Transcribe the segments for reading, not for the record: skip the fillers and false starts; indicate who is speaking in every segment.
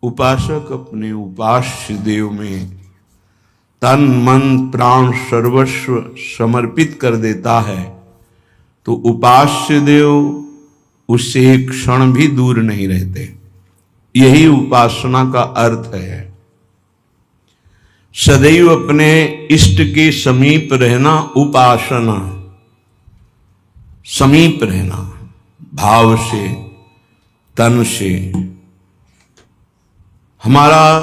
Speaker 1: उपासक अपने उपास्य देव में तन मन प्राण सर्वस्व समर्पित कर देता है तो उपास्य देव उससे एक क्षण भी दूर नहीं रहते। यही उपासना का अर्थ है। सदैव अपने इष्ट के समीप रहना उपासना, समीप रहना भाव से, तन से। हमारा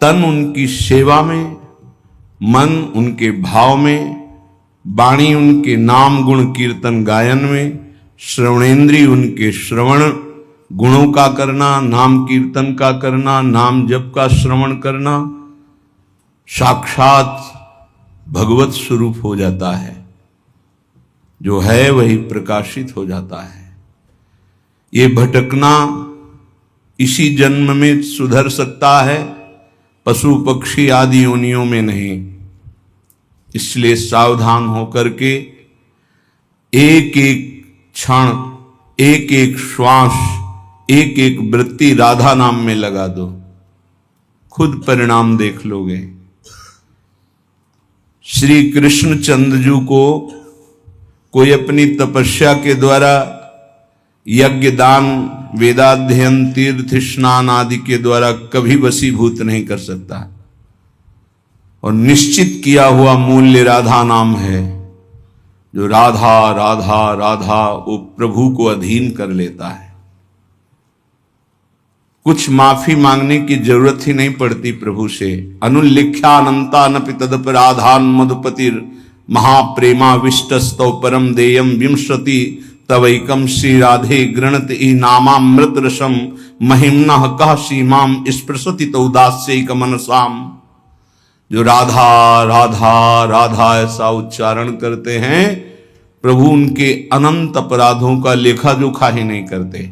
Speaker 1: तन उनकी सेवा में, मन उनके भाव में, वाणी उनके नाम गुण कीर्तन गायन में, श्रवणेन्द्रिय उनके श्रवण गुणों का करना, नाम कीर्तन का करना, नाम जप का श्रवण करना, साक्षात भगवत स्वरूप हो जाता है। जो है वही प्रकाशित हो जाता है। ये भटकना इसी जन्म में सुधर सकता है, पशु पक्षी आदि योनियों में नहीं। इसलिए सावधान होकर के एक एक क्षण, एक एक श्वास, एक एक वृत्ति राधा नाम में लगा दो, खुद परिणाम देख लोगे। श्री कृष्णचंद्र को कोई अपनी तपस्या के द्वारा यज्ञ दान वेदाध्ययन तीर्थ स्नान आदि के द्वारा कभी वशीभूत नहीं कर सकता। और निश्चित किया हुआ मूल्य राधा नाम है। जो राधा राधा राधा वो प्रभु को अधीन कर लेता है। कुछ माफी मांगने की जरूरत ही नहीं पड़ती प्रभु से। अनुल्लिख्यानंता नपि तदपराधान मधुपतिर महाप्रेमा विष्टस्तौ परम देयम विंशति तवैकम श्री राधे गृणत ई नामामृत रसम महिम्न कह सीमाम स्पृशति तो दास्यैक मनसाम। जो राधा राधा राधा ऐसा उच्चारण करते हैं, प्रभु उनके अनंत अपराधों का लेखा जोखा ही नहीं करते।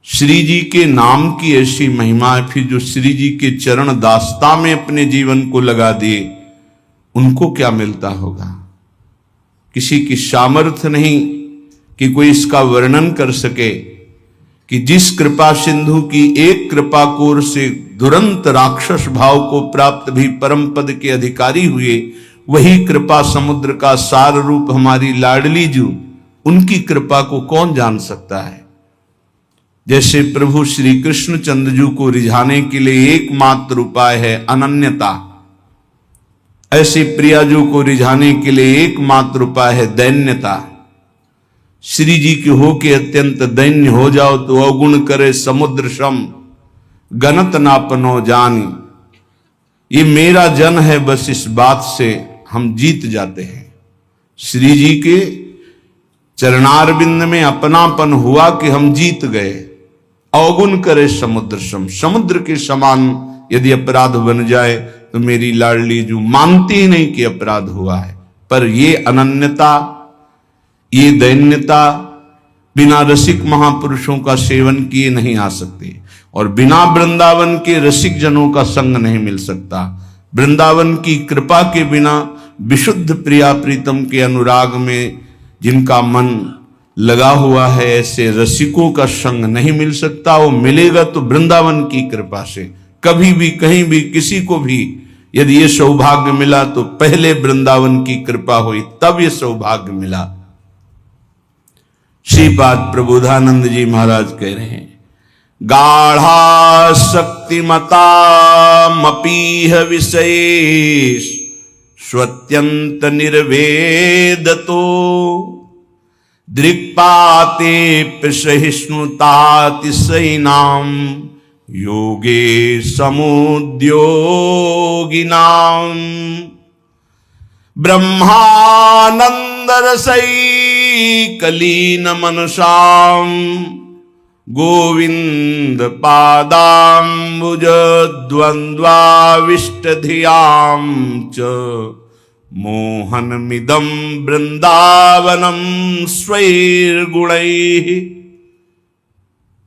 Speaker 1: श्री जी के नाम की ऐसी महिमा है। फिर जो श्री जी के चरण दास्ता में अपने जीवन को लगा दिए, उनको क्या मिलता होगा। किसी की सामर्थ्य नहीं कि कोई इसका वर्णन कर सके कि जिस कृपा सिंधु की एक कृपा कोर से दुरंत राक्षस भाव को प्राप्त भी परम पद के अधिकारी हुए, वही कृपा समुद्र का सार रूप हमारी लाडली जू, उनकी कृपा को कौन जान सकता है। जैसे प्रभु श्री कृष्णचंद्र जी को रिझाने के लिए एकमात्र उपाय है अनन्यता, ऐसे प्रियाजू को रिझाने के लिए एकमात्र उपाय है दैन्यता। श्री जी के हो के अत्यंत दैन्य हो जाओ तो अवगुण करे समुद्र सम गणत नापनो जानी। ये मेरा जन है, बस इस बात से हम जीत जाते हैं। श्री जी के चरणारविंद में अपनापन हुआ कि हम जीत गए। अवगुण करे समुद्र सम, समुद्र के समान यदि अपराध बन जाए तो मेरी लाडली जो मानती ही नहीं कि अपराध हुआ है। पर ये अनन्यता, ये दैन्यता बिना रसिक महापुरुषों का सेवन किए नहीं आ सकती। और बिना वृंदावन के रसिक जनों का संग नहीं मिल सकता। वृंदावन की कृपा के बिना विशुद्ध प्रिया प्रीतम के अनुराग में जिनका मन लगा हुआ है, ऐसे रसिकों का संग नहीं मिल सकता। वो मिलेगा तो वृंदावन की कृपा से। कभी भी कहीं भी किसी को भी यदि ये सौभाग्य मिला तो पहले वृंदावन की कृपा हुई, तब ये सौभाग्य मिला। श्रीपाद प्रबोधानंद जी महाराज कह रहे हैं, गाढ़ा शक्तिमता मपीह विशेष स्वत्यंत निर्वेदतो दृक्पाते सहिष्णुतातिशयिनाम योगे समुद्योगिनाम ब्रह्मानंद रसैकलीन मनसाम गोविंद पादाम्बुज द्वंद्वाविष्टधियां च मोहनमिदं वृंदावनम स्वैर्गुणैः।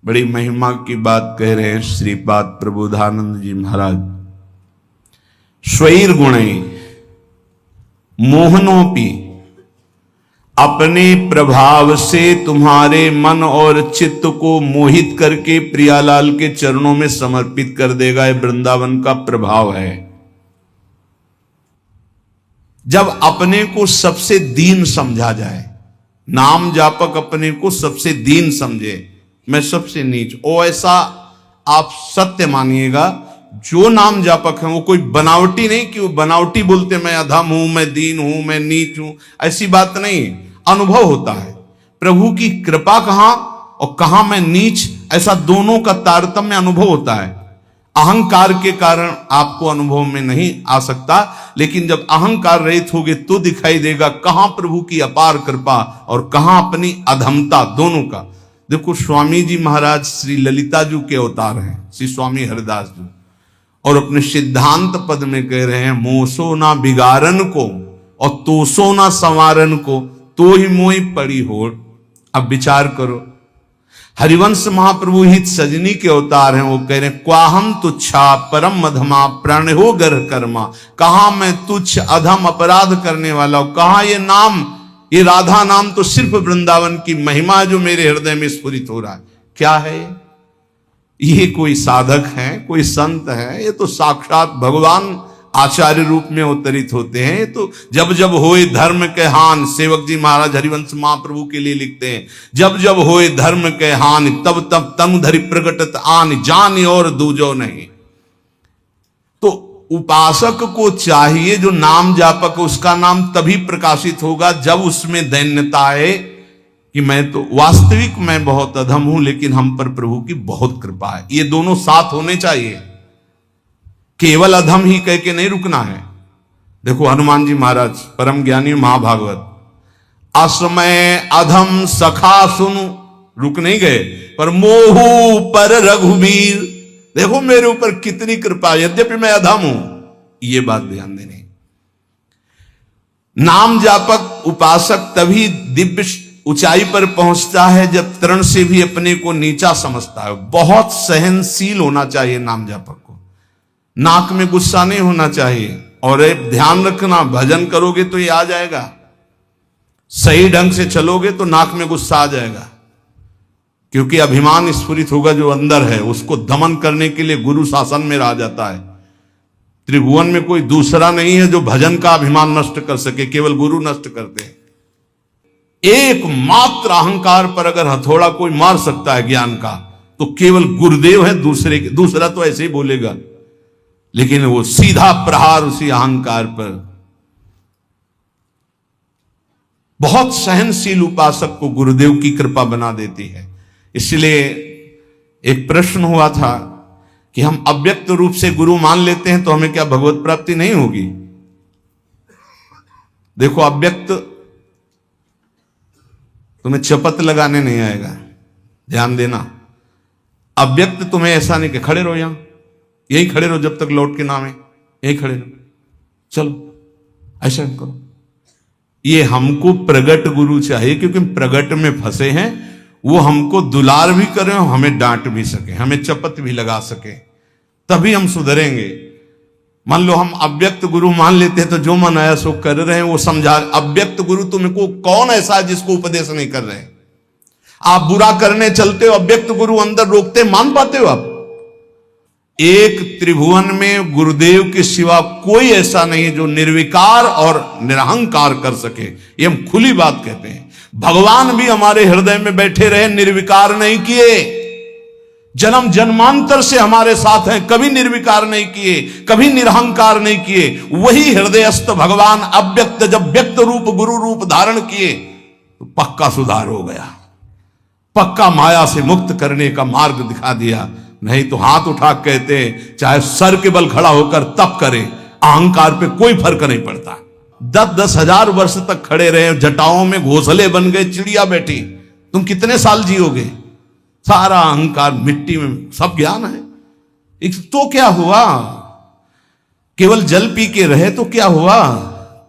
Speaker 1: बड़ी महिमा की बात कह रहे हैं श्रीपाद प्रबोधानंद जी महाराज। स्वैर्गुणैः मोहनोपि, अपने प्रभाव से तुम्हारे मन और चित्त को मोहित करके प्रियालाल के चरणों में समर्पित कर देगा। ये वृंदावन का प्रभाव है। जब अपने को सबसे दीन समझा जाए, नाम जापक अपने को सबसे दीन समझे, मैं सबसे नीच, ओ ऐसा आप सत्य मानिएगा। जो नाम जापक है वो कोई बनावटी नहीं कि वो बनावटी बोलते मैं अधम हूं, मैं दीन हूं, मैं नीच हूं, ऐसी बात नहीं। अनुभव होता है प्रभु की कृपा कहां और कहां मैं नीच, ऐसा दोनों का तारतम्य अनुभव होता है। अहंकार के कारण आपको अनुभव में नहीं आ सकता, लेकिन जब अहंकार रहित होगे तो दिखाई देगा कहां प्रभु की अपार कृपा और कहां अपनी अधमता, दोनों का। देखो स्वामी जी महाराज श्री ललिता जी के अवतार हैं, श्री स्वामी हरिदास जी, और अपने सिद्धांत पद में कह रहे हैं मोसो ना बिगारन को और तोसो ना संवारन को, तो ही मोई पड़ी होड़। अब विचार करो, हरिवंश महाप्रभु हित सजनी के अवतार हैं, वो कह रहे हैं क्वाहम तुच्छा परम मधमा प्राण हो गर्ह कर्मा। कहां मैं तुच्छ अधम अपराध करने वाला हूं, कहां ये नाम, ये राधा नाम तो सिर्फ वृंदावन की महिमा जो मेरे हृदय में स्फुरित हो रहा है। क्या है ये? कोई साधक है, कोई संत है? ये तो साक्षात भगवान आचार्य रूप में अवतरित होते हैं। तो जब जब होए धर्म के हान, सेवक जी महाराज हरिवंश महाप्रभु के लिए लिखते हैं, जब जब होए धर्म के हान तब तब तनु धरि प्रगटत आन, जान और दूजो नहीं। तो उपासक को चाहिए, जो नाम जापक उसका नाम तभी प्रकाशित होगा जब उसमें दैन्यता आए कि मैं तो वास्तविक मैं बहुत अधम हूं, लेकिन हम पर प्रभु की बहुत कृपा है। ये दोनों साथ होने चाहिए, केवल अधम ही कह के नहीं रुकना है। देखो हनुमान जी महाराज परम ज्ञानी महाभागवत, असमय अधम सखा सुनु, रुक नहीं गए, पर मोहू पर रघुवीर, देखो मेरे ऊपर कितनी कृपा, यद्यपि मैं अधम हूं, ये बात ध्यान देनी। नाम जापक उपासक तभी दिव्य ऊंचाई पर पहुंचता है जब तरण से भी अपने को नीचा समझता है। बहुत सहनशील होना चाहिए नाम जापक को, नाक में गुस्सा नहीं होना चाहिए। और ध्यान रखना, भजन करोगे तो ये आ जाएगा, सही ढंग से चलोगे तो नाक में गुस्सा आ जाएगा, क्योंकि अभिमान स्फुरित होगा जो अंदर है, उसको दमन करने के लिए गुरु शासन में रह जाता है। त्रिभुवन में कोई दूसरा नहीं है जो भजन का अभिमान नष्ट कर सके, केवल गुरु नष्ट करते हैं। एकमात्र अहंकार पर अगर हथौड़ा कोई मार सकता है ज्ञान का, तो केवल गुरुदेव है, दूसरा तो ऐसे ही बोलेगा, लेकिन वो सीधा प्रहार उसी अहंकार पर। बहुत सहनशील उपासक को गुरुदेव की कृपा बना देती है। इसलिए एक प्रश्न हुआ था कि हम अव्यक्त रूप से गुरु मान लेते हैं तो हमें क्या भगवत प्राप्ति नहीं होगी? देखो अव्यक्त तुम्हें चपत लगाने नहीं आएगा, ध्यान देना। अव्यक्त तुम्हें ऐसा नहीं कि खड़े रहो, यहां यही खड़े रहो जब तक लौट के नाम है, यही खड़े रहो, चलो ऐसा करो। ये हमको प्रगट गुरु चाहिए, क्योंकि हम प्रगट में फंसे हैं। वो हमको दुलार भी करें, हमें डांट भी सके, हमें चपत भी लगा सके, तभी हम सुधरेंगे। मान लो हम अव्यक्त गुरु मान लेते हैं तो जो मन आया सो कर रहे हैं, वो समझा। अव्यक्त गुरु तुमको कौन ऐसा है जिसको उपदेश नहीं कर रहे? आप बुरा करने चलते हो, अव्यक्त गुरु अंदर रोकते, मान पाते हो आप? एक त्रिभुवन में गुरुदेव के सिवा कोई ऐसा नहीं है जो निर्विकार और निरहंकार कर सके। ये हम खुली बात कहते हैं। भगवान भी हमारे हृदय में बैठे रहे, निर्विकार नहीं किए। जन्म जन्मांतर से हमारे साथ हैं, कभी निर्विकार नहीं किए, कभी निरहंकार नहीं किए। वही हृदयस्थ भगवान अव्यक्त जब व्यक्त रूप गुरु रूप धारण किए तो पक्का सुधार हो गया, पक्का माया से मुक्त करने का मार्ग दिखा दिया। नहीं तो हाथ उठा कहते चाहे सर के बल खड़ा होकर तप करे, अहंकार पे कोई फर्क नहीं पड़ता। 10-10 हजार वर्ष तक खड़े रहे, जटाओं में घोंसले बन गए, चिड़िया बैठी, तुम कितने साल जियोगे? सारा अहंकार मिट्टी में, सब ज्ञान है तो क्या हुआ? केवल जल पी के रहे तो क्या हुआ?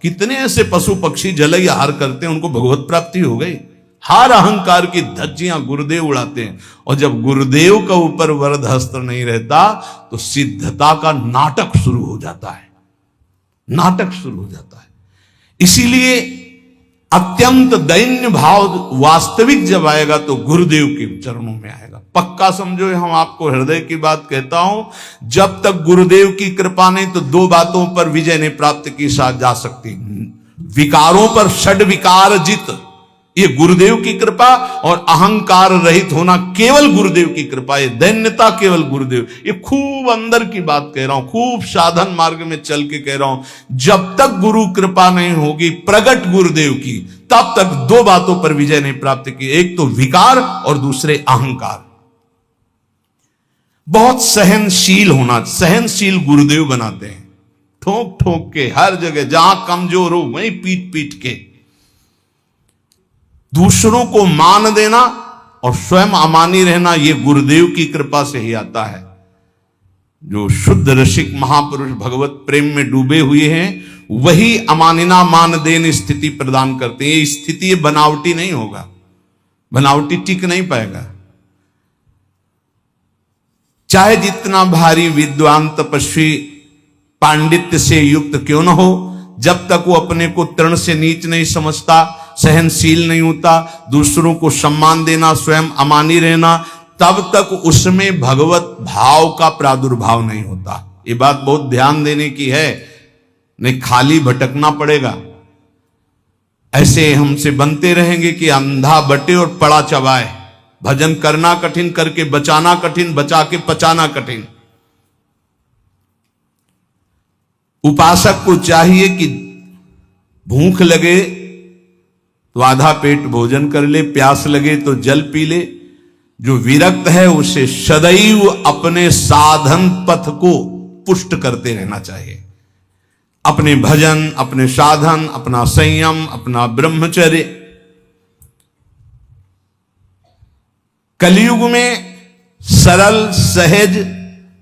Speaker 1: कितने ऐसे पशु पक्षी जल आहार करते हैं, उनको भगवत प्राप्ति हो गई। हर अहंकार की धज्जियां गुरुदेव उड़ाते हैं, और जब गुरुदेव का ऊपर वरद हस्त नहीं रहता तो सिद्धता का नाटक शुरू हो जाता है, नाटक शुरू हो जाता है। इसीलिए अत्यंत दैन्य भाव वास्तविक जब आएगा तो गुरुदेव के चरणों में आएगा। पक्का समझो, हम आपको हृदय की बात कहता हूं, जब तक गुरुदेव की कृपा नहीं तो दो बातों पर विजय नहीं प्राप्त की जा सकती। विकारों पर षड विकार जित, ये गुरुदेव की कृपा, और अहंकार रहित होना केवल गुरुदेव की कृपा, ये दैन्यता केवल गुरुदेव। ये खूब अंदर की बात कह रहा हूं, खूब साधन मार्ग में चल के कह रहा हूं। जब तक गुरु कृपा नहीं होगी प्रगट गुरुदेव की, तब तक दो बातों पर विजय नहीं प्राप्त की, एक तो विकार और दूसरे अहंकार। बहुत सहनशील होना, सहनशील गुरुदेव बनाते हैं, ठोक ठोक के हर जगह, जहां कमजोर हो वहीं पीट पीट के। दूसरों को मान देना और स्वयं अमानी रहना, यह गुरुदेव की कृपा से ही आता है। जो शुद्ध रसिक महापुरुष भगवत प्रेम में डूबे हुए हैं, वही अमानिना मान देन स्थिति प्रदान करते हैं। ये स्थिति बनावटी नहीं होगा, बनावटी टिक नहीं पाएगा। चाहे जितना भारी विद्वान तपस्वी पांडित्य से युक्त क्यों न हो, जब तक वो अपने को तृण से नीच नहीं समझता, सहनशील नहीं होता, दूसरों को सम्मान देना, स्वयं अमानी रहना, तब तक उसमें भगवत भाव का प्रादुर्भाव नहीं होता। ये बात बहुत ध्यान देने की है, नहीं खाली भटकना पड़ेगा। ऐसे हमसे बनते रहेंगे कि अंधा बटे और पड़ा चबाए, भजन करना कठिन, करके बचाना कठिन, बचा के पचाना कठिन। उपासक को चाहिए कि भूख लगे तो आधा पेट भोजन कर ले, प्यास लगे तो जल पी ले। जो विरक्त है उसे सदैव अपने साधन पथ को पुष्ट करते रहना चाहिए। अपने भजन, अपने साधन, अपना संयम, अपना ब्रह्मचर्य। कलयुग में सरल, सहज,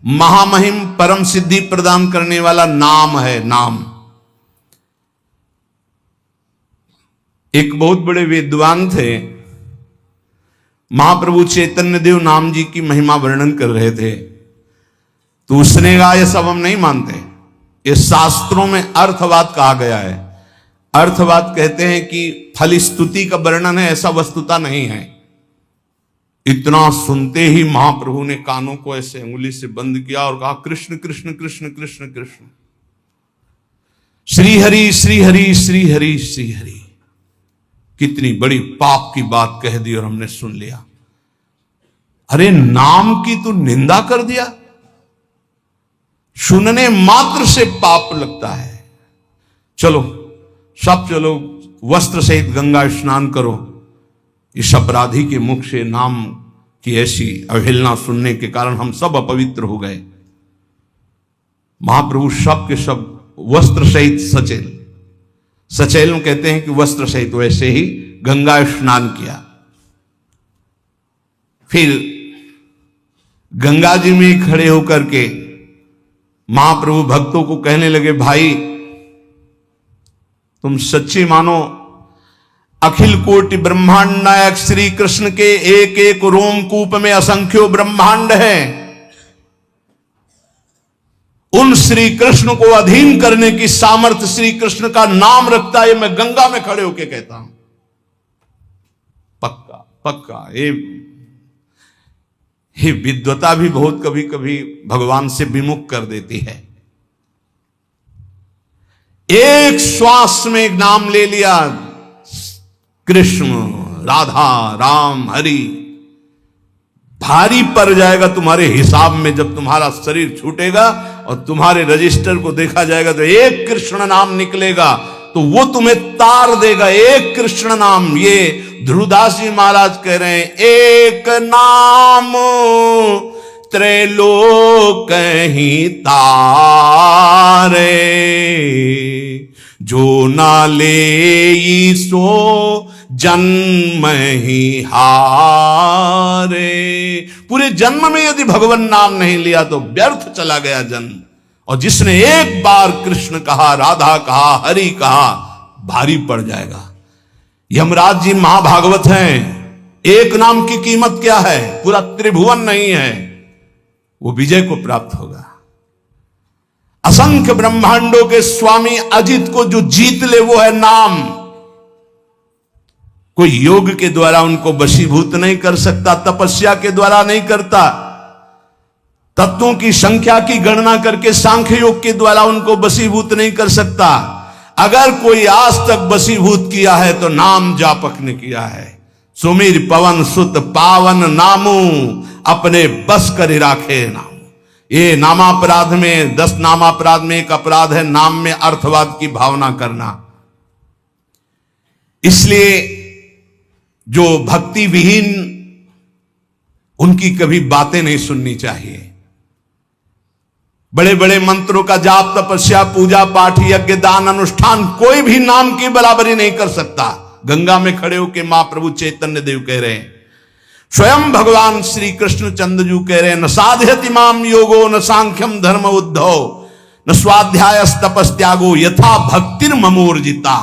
Speaker 1: महामहिम, परम सिद्धि प्रदान करने वाला नाम है, नाम। एक बहुत बड़े विद्वान थे, महाप्रभु चैतन्य देव नाम जी की महिमा वर्णन कर रहे थे, तो उसने कहा ये सब हम नहीं मानते, ये शास्त्रों में अर्थवाद कहा गया है। अर्थवाद कहते हैं कि फल स्तुति का वर्णन है, ऐसा वस्तुता नहीं है। इतना सुनते ही महाप्रभु ने कानों को ऐसे अंगुली से बंद किया और कहा कृष्ण कृष्ण कृष्ण कृष्ण कृष्ण, श्री हरि श्री हरि श्री हरि श्री हरि। कितनी बड़ी पाप की बात कह दी और हमने सुन लिया। अरे नाम की तो निंदा कर दिया, सुनने मात्र से पाप लगता है। चलो सब चलो, वस्त्र सहित गंगा स्नान करो। इस अपराधी के मुख से नाम की ऐसी अवहेलना सुनने के कारण हम सब अपवित्र हो गए। महाप्रभु सब के सब वस्त्र सहित सचेल, सचेल में कहते हैं कि वस्त्र सहित, वैसे ही गंगा स्नान किया। फिर गंगा जी में खड़े होकर के महाप्रभु भक्तों को कहने लगे, भाई तुम सच्ची मानो, अखिल कोटि ब्रह्मांड नायक श्री कृष्ण के एक एक रोमकूप में असंख्यों ब्रह्मांड है। उन श्री कृष्ण को अधीन करने की सामर्थ्य श्री कृष्ण का नाम रखता है। मैं गंगा में खड़े होकर कहता हूं, पक्का पक्का। ये विद्वता भी बहुत कभी कभी भगवान से विमुख कर देती है। एक श्वास में एक नाम ले लिया, कृष्ण, राधा, राम, हरि, भारी पड़ जाएगा तुम्हारे हिसाब में। जब तुम्हारा शरीर छूटेगा और तुम्हारे रजिस्टर को देखा जाएगा तो एक कृष्ण नाम निकलेगा, तो वो तुम्हें तार देगा। एक कृष्ण नाम, ये ध्रुवदास जी महाराज कह रहे हैं, एक नाम त्रैलोक ही तारे, जो ना ले सो जन्म ही हारे। पूरे जन्म में यदि भगवान नाम नहीं लिया तो व्यर्थ चला गया जन्म। और जिसने एक बार कृष्ण कहा, राधा कहा, हरि कहा, भारी पड़ जाएगा। यमराज जी महाभागवत हैं, एक नाम की कीमत क्या है, पूरा त्रिभुवन नहीं है, वो विजय को प्राप्त होगा। असंख्य ब्रह्मांडों के स्वामी अजित को जो जीत ले वो है नाम। कोई योग के द्वारा उनको वशीभूत नहीं कर सकता, तपस्या के द्वारा नहीं करता, तत्वों की संख्या की गणना करके सांख्य योग के द्वारा उनको वशीभूत नहीं कर सकता। अगर कोई आज तक वशीभूत किया है तो नाम जापक ने किया है। सुमीर पवन सुत पावन नामू, अपने बस कर राखे नाम। ये नामापराध में 10 नामापराध में एक अपराध है नाम में अर्थवाद की भावना करना। इसलिए जो भक्ति विहीन, उनकी कभी बातें नहीं सुननी चाहिए। बड़े बड़े मंत्रों का जाप, तपस्या, पूजा पाठ, यज्ञ, दान, अनुष्ठान कोई भी नाम की बराबरी नहीं कर सकता। गंगा में खड़े होकर महाप्रभु चैतन्य देव कह रहे हैं, स्वयं भगवान श्री कृष्ण चंद्रजू कह रहे हैं, न साध्यति माम योगो न सांख्यम धर्म उद्धव न स्वाध्याय तपस्त्यागो यथा भक्तिर ममोर्जिता।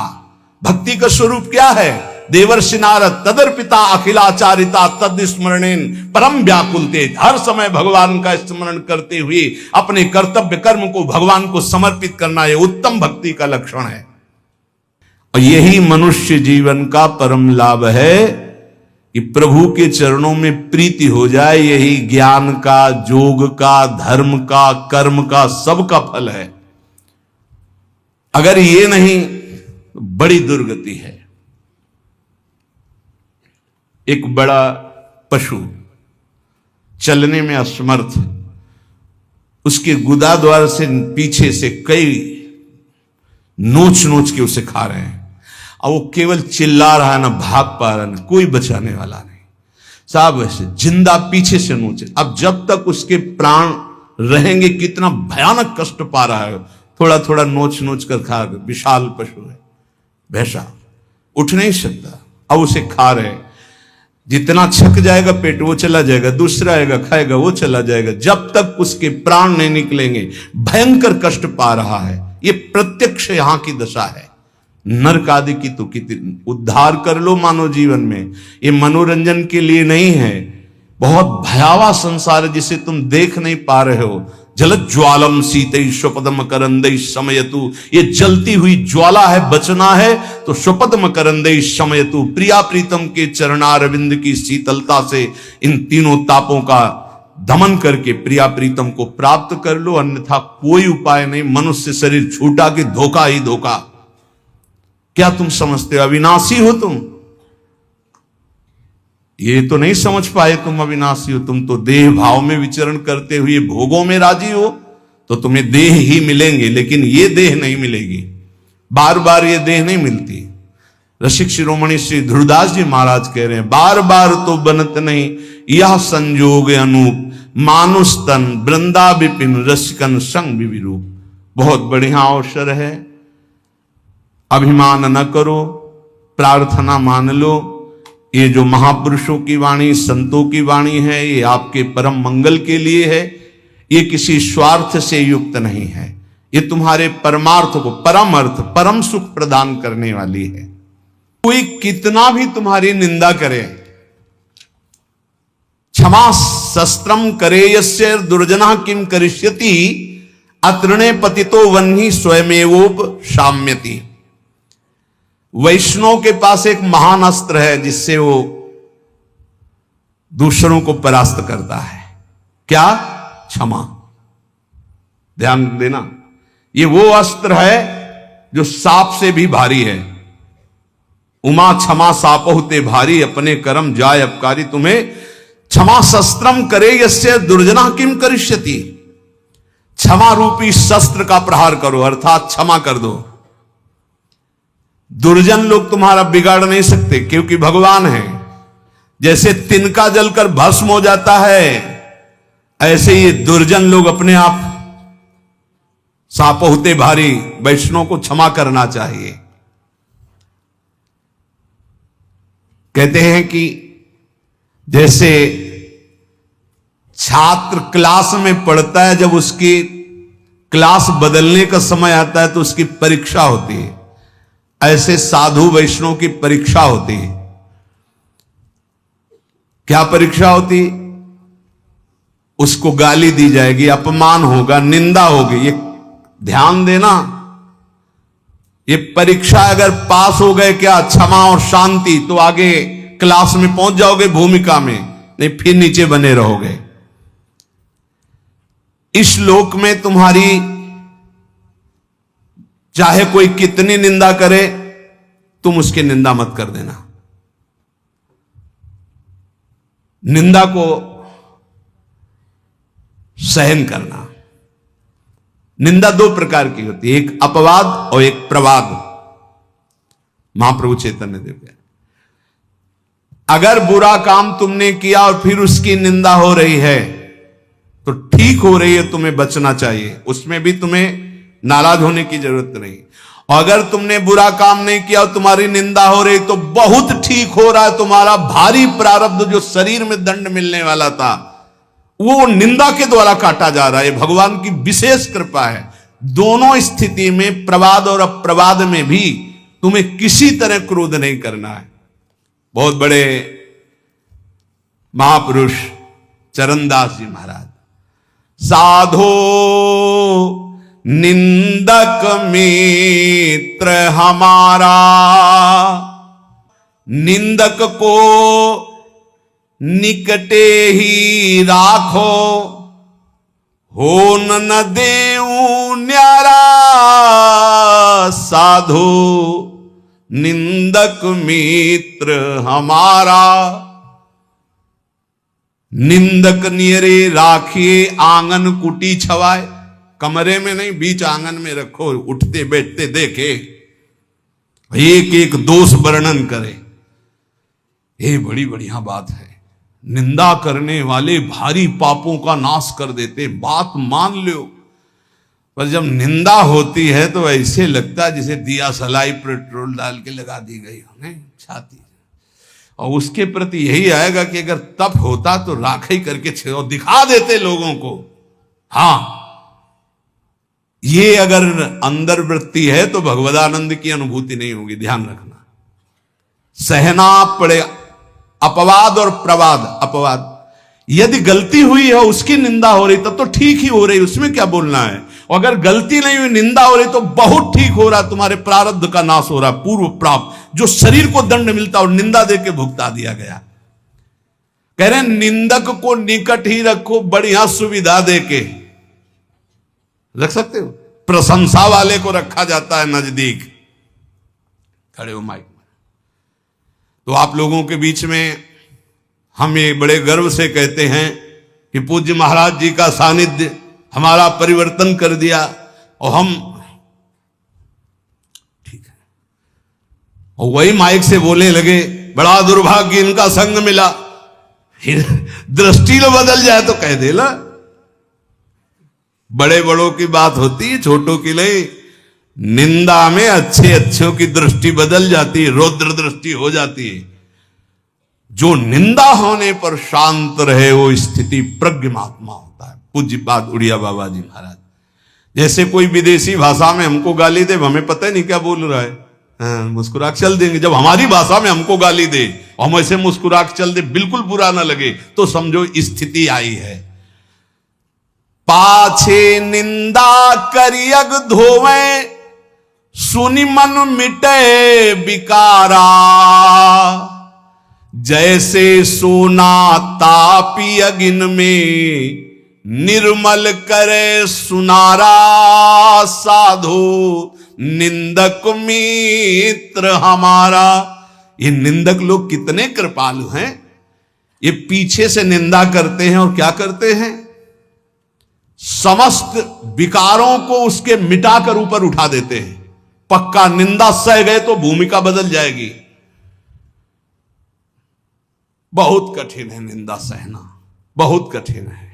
Speaker 1: भक्ति का स्वरूप क्या है? देवर्षि नारद तदर्पिता अखिलाचारिता तद स्मरणेन परम व्याकुलते। हर समय भगवान का स्मरण करते हुए अपने कर्तव्य कर्म को भगवान को समर्पित करना, यह उत्तम भक्ति का लक्षण है। और यही मनुष्य जीवन का परम लाभ है कि प्रभु के चरणों में प्रीति हो जाए। यही ज्ञान का, योग का, धर्म का, कर्म का, सबका फल है। अगर ये नहीं, बड़ी दुर्गति है। एक बड़ा पशु चलने में असमर्थ, उसके गुदा द्वार से पीछे से कई नोच नोच के उसे खा रहे हैं, और वो केवल चिल्ला रहा है, ना भाग पा रहा, ना कोई बचाने वाला नहीं। साहब वैसे जिंदा पीछे से नोचे। अब जब तक उसके प्राण रहेंगे, कितना भयानक कष्ट पा रहा है। थोड़ा थोड़ा नोच नोच कर खा, विशाल पशु है, भैंसा उठ नहीं सकता, अब उसे खा रहे। जितना छक जाएगा पेट वो चला जाएगा, दूसरा आएगा खाएगा वो चला जाएगा, जब तक उसके प्राण नहीं निकलेंगे। भयंकर कष्ट पा रहा है। ये प्रत्यक्ष यहां की दशा है। नरक आदि की तो कितनी उद्धार कर लो मानव जीवन में, ये मनोरंजन के लिए नहीं है। बहुत भयावह संसार है जिसे तुम देख नहीं पा रहे हो। जलज्ज्वालम शीतै स्वपद मकरंदै शमयतु, ये जलती हुई ज्वाला है, बचना है तो स्वपद मकरंदै शमयतु, प्रिया प्रीतम के चरणारविंद की शीतलता से इन तीनों तापों का दमन करके प्रिया प्रीतम को प्राप्त कर लो, अन्यथा कोई उपाय नहीं। मनुष्य शरीर छूटा कि धोखा ही धोखा। क्या तुम समझते हो अविनाशी हो तुम? ये तो नहीं समझ पाए तुम अविनाशी हो। तुम तो देह भाव में विचरण करते हुए भोगों में राजी हो, तो तुम्हें देह ही मिलेंगे, लेकिन ये देह नहीं मिलेगी। बार बार ये देह नहीं मिलती। रसिक शिरोमणि श्री ध्रुवदास जी महाराज कह रहे हैं, बार बार तो बनत नहीं यह संजोग अनूप, मानुष तन वृंदा विपिन रसिकन संग विरूप। बहुत बढ़िया अवसर है, अभिमान न करो, प्रार्थना मान लो। ये जो महापुरुषों की वाणी, संतों की वाणी है, ये आपके परम मंगल के लिए है। ये किसी स्वार्थ से युक्त नहीं है। ये तुम्हारे परमार्थ को, परम अर्थ, परम सुख प्रदान करने वाली है। कोई कितना भी तुम्हारी निंदा करे, क्षमा शस्त्रम करे यस्य दुर्जना किम करिष्यति, अतृणे पतितो वह्नि स्वयमेवोप शाम्यति। वैष्णव के पास एक महान अस्त्र है जिससे वो दूसरों को परास्त करता है। क्या? क्षमा। ध्यान देना, ये वो अस्त्र है जो सांप से भी भारी है। उमा क्षमा सापहुते भारी, अपने कर्म जाय अपकारी तुम्हें। क्षमा शस्त्रम करे यस्य दुर्जना किम करिष्यति, क्षमा रूपी शस्त्र का प्रहार करो, अर्थात क्षमा कर दो। दुर्जन लोग तुम्हारा बिगाड़ नहीं सकते, क्योंकि भगवान है। जैसे तिनका जलकर भस्म हो जाता है, ऐसे ये दुर्जन लोग अपने आप सापोहते भारी। वैष्णव को क्षमा करना चाहिए। कहते हैं कि जैसे छात्र क्लास में पढ़ता है, जब उसकी क्लास बदलने का समय आता है तो उसकी परीक्षा होती है, ऐसे साधु वैष्णव की परीक्षा होती है। क्या परीक्षा होती? उसको गाली दी जाएगी, अपमान होगा, निंदा होगी। ये ध्यान देना, ये परीक्षा अगर पास हो गए क्या, क्षमा और शांति, तो आगे क्लास में पहुंच जाओगे भूमिका में, नहीं फिर नीचे बने रहोगे। इस लोक में तुम्हारी चाहे कोई कितनी निंदा करे, तुम उसकी निंदा मत कर देना। निंदा को सहन करना। निंदा दो प्रकार की होती है, एक अपवाद और एक प्रवाद। महाप्रभु चैतन्य देव कहते, अगर बुरा काम तुमने किया और फिर उसकी निंदा हो रही है तो ठीक हो रही है, तुम्हें बचना चाहिए, उसमें भी तुम्हें नाराज होने की जरूरत नहीं। और अगर तुमने बुरा काम नहीं किया और तुम्हारी निंदा हो रही तो बहुत ठीक हो रहा है, तुम्हारा भारी प्रारब्ध जो शरीर में दंड मिलने वाला था वो निंदा के द्वारा काटा जा रहा है। भगवान की विशेष कृपा है। दोनों स्थिति में, प्रवाद और अप्रवाद में भी तुम्हें किसी तरह क्रोध नहीं करना है। बहुत बड़े महापुरुष चरणदास जी महाराज, साधो निंदक मित्र हमारा, निंदक को निकटे ही राखो, हो न देऊ न्यारा, साधो निंदक मित्र हमारा। निंदक नियरे राखिए आंगन कुटी छवाए, कमरे में नहीं बीच आंगन में रखो, उठते बैठते देखे, एक एक दोष वर्णन करे, ये बड़ी बढ़िया बात है। निंदा करने वाले भारी पापों का नाश कर देते, बात मान लो। पर जब निंदा होती है तो ऐसे लगता है जैसे दिया सलाई पेट्रोल डाल के लगा दी गई हो, नहीं छाती। और उसके प्रति यही आएगा कि अगर तप होता तो राखी करके दिखा देते लोगों को। हाँ, ये अगर अंदर वृत्ति है तो भगवदानंद की अनुभूति नहीं होगी, ध्यान रखना। सहना पड़े अपवाद और प्रवाद। अपवाद, यदि गलती हुई है उसकी निंदा हो रही तब तो ठीक ही हो रही, उसमें क्या बोलना है। और अगर गलती नहीं हुई, निंदा हो रही तो बहुत ठीक हो रहा, तुम्हारे प्रारब्ध का नाश हो रहा, पूर्व प्राप्त जो शरीर को दंड मिलता और निंदा देके भुगता दिया गया। कह रहे निंदक को निकट ही रखो, बढ़िया सुविधा देके रख सकते हो। प्रशंसा वाले को रखा जाता है नजदीक। खड़े हो माइक में। तो आप लोगों के बीच में हम ये बड़े गर्व से कहते हैं कि पूज्य महाराज जी का सानिध्य हमारा परिवर्तन कर दिया। और हम ठीक है, और वही माइक से बोलने लगे बड़ा दुर्भाग्य इनका संग मिला। फिर दृष्टि लो बदल जाए तो कह दे ला, बड़े बड़ों की बात होती है, छोटों की नहीं। निंदा में अच्छे अच्छों की दृष्टि बदल जाती है, रौद्र दृष्टि हो जाती है। जो निंदा होने पर शांत रहे वो स्थिति प्रज्ञ महात्मा होता है। पूज्य बात उड़िया बाबा जी महाराज, जैसे कोई विदेशी भाषा में हमको गाली दे, हमें पता ही नहीं क्या बोल रहा है, मुस्कुरा के चल देंगे। जब हमारी भाषा में हमको गाली दे और हम ऐसे मुस्कुरा के चल दे, बिल्कुल बुरा ना लगे, तो समझो स्थिति आई है। पाछे निंदा करियग धोवे, सुनि मन मिटे विकारा, जैसे सोना तापी अगिन में, निर्मल करे सुनारा, साधु निंदक मित्र हमारा। ये निंदक लोग कितने कृपालु हैं। ये पीछे से निंदा करते हैं और क्या करते हैं, समस्त विकारों को उसके मिटाकर ऊपर उठा देते हैं। पक्का निंदा सह गए तो भूमिका बदल जाएगी। बहुत कठिन है निंदा सहना, बहुत कठिन है।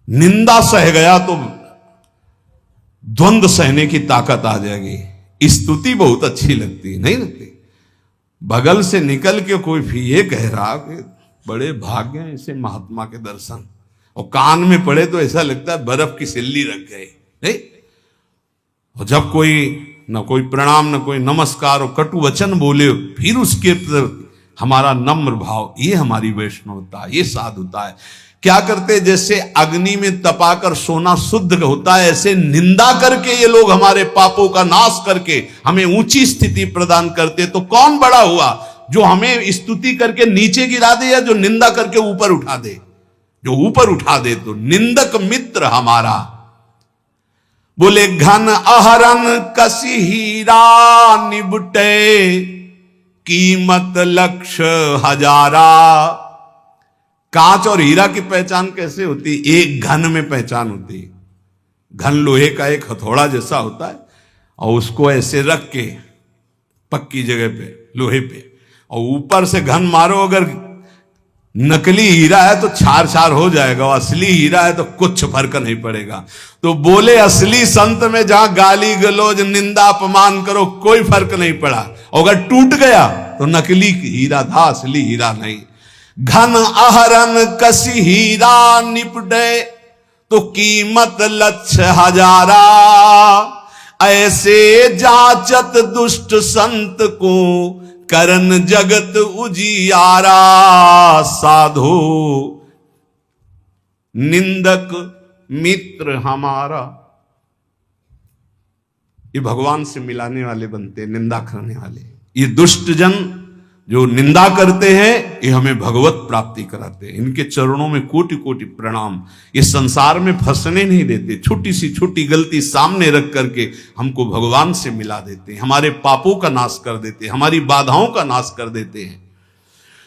Speaker 1: निंदा सह गया तो द्वंद्व सहने की ताकत आ जाएगी। स्तुति बहुत अच्छी लगती है, नहीं लगती। बगल से निकल के कोई भी ये कह रहा कि बड़े भाग्य हैं इसे महात्मा के दर्शन, और कान में पड़े तो ऐसा लगता है बर्फ की सिल्ली रख गई, नहीं। और जब कोई न कोई प्रणाम न कोई नमस्कार और कटु वचन बोले, फिर उसके हमारा नम्र भाव, ये हमारी वैष्णवता, ये साधुता है। क्या करते, जैसे अग्नि में तपाकर सोना शुद्ध होता है, ऐसे निंदा करके ये लोग हमारे पापों का नाश करके हमें ऊंची स्थिति प्रदान करते। तो कौन बड़ा हुआ, जो हमें स्तुति करके नीचे गिरा दे या जो निंदा करके ऊपर उठा दे? जो ऊपर उठा दे। तो निंदक मित्र हमारा। बोले घन अहरन कसी हीरा निबटे, कीमत लक्ष्य हजारा। कांच और हीरा की पहचान कैसे होती? एक घन में पहचान होती है। घन लोहे का एक हथौड़ा जैसा होता है, और उसको ऐसे रख के पक्की जगह पे, लोहे पे, और ऊपर से घन मारो। अगर नकली हीरा है तो छार छार हो जाएगा, और असली हीरा है तो कुछ फर्क नहीं पड़ेगा। तो बोले असली संत में जहां गाली गलौज निंदा अपमान करो कोई फर्क नहीं पड़ा, अगर टूट गया तो नकली हीरा था, असली हीरा नहीं। घन अहरन कसी हीरा निपटे, तो कीमत लक्ष्य हजारा। ऐसे जाचत दुष्ट संत को, करन जगत उजियारा। साधो निंदक मित्र हमारा। ये भगवान से मिलाने वाले बनते, निंदा करने वाले। ये दुष्ट जन जो निंदा करते हैं, ये हमें भगवत प्राप्ति कराते हैं। इनके चरणों में कोटि कोटि प्रणाम। ये संसार में फंसने नहीं देते, छोटी सी छोटी गलती सामने रख करके हमको भगवान से मिला देते हैं, हमारे पापों का नाश कर देते हैं, हमारी बाधाओं का नाश कर देते हैं।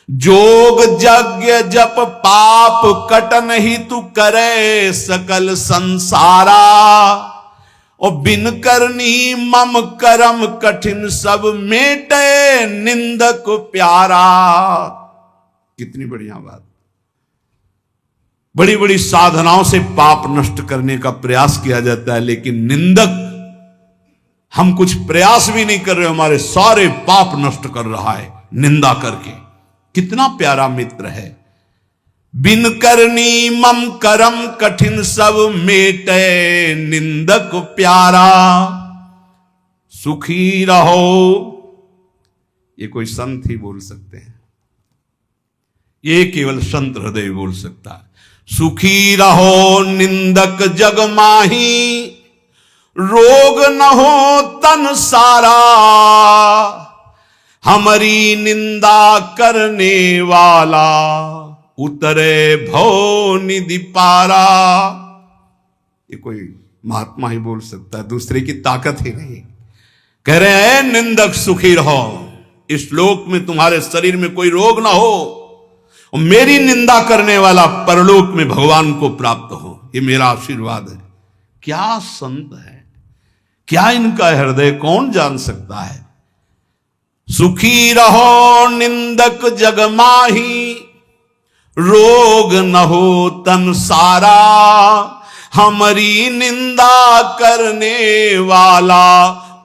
Speaker 1: जोग यज्ञ जप पाप कटन ही तू करे, सकल संसारा। और बिन करनी मम करम कठिन, सब मेटे निंदक प्यारा। कितनी बढ़िया बात। बड़ी बड़ी साधनाओं से पाप नष्ट करने का प्रयास किया जाता है, लेकिन निंदक, हम कुछ प्रयास भी नहीं कर रहे, हमारे सारे पाप नष्ट कर रहा है निंदा करके। कितना प्यारा मित्र है। बिन करनी मम करम कठिन, सब मेटे निंदक प्यारा। सुखी रहो, ये कोई संत ही बोल सकते हैं, ये केवल संत हृदय बोल सकता है। सुखी रहो निंदक जग माही, रोग न हो तन सारा। हमारी निंदा करने वाला, उतरे भव निधि पारा। ये कोई महात्मा ही बोल सकता है, दूसरे की ताकत ही नहीं। कह रहे हैं निंदक सुखी रहो, इस लोक में तुम्हारे शरीर में कोई रोग ना हो, और मेरी निंदा करने वाला परलोक में भगवान को प्राप्त हो। ये मेरा आशीर्वाद है। क्या संत है, क्या इनका हृदय कौन जान सकता है। सुखी रहो निंदक जग माही, रोग न हो तन सारा। हमारी निंदा करने वाला,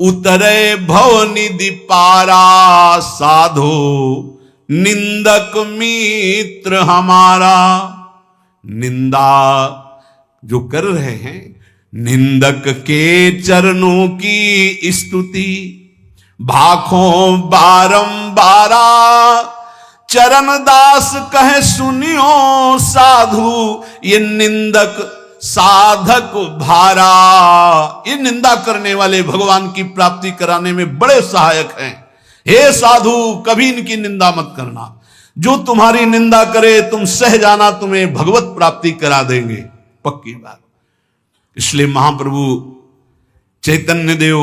Speaker 1: उतरे भव निधि पारा। साधो निंदक मित्र हमारा। निंदा जो कर रहे हैं, निंदक के चरणों की स्तुति भाखों बारंबारा। चरण दास कहे सुनियो साधु, ये निंदक साधक भारा। ये निंदा करने वाले भगवान की प्राप्ति कराने में बड़े सहायक हैं। हे साधु, कभी इनकी निंदा मत करना। जो तुम्हारी निंदा करे तुम सह जाना, तुम्हें भगवत प्राप्ति करा देंगे, पक्की बात। इसलिए महाप्रभु चैतन्य देव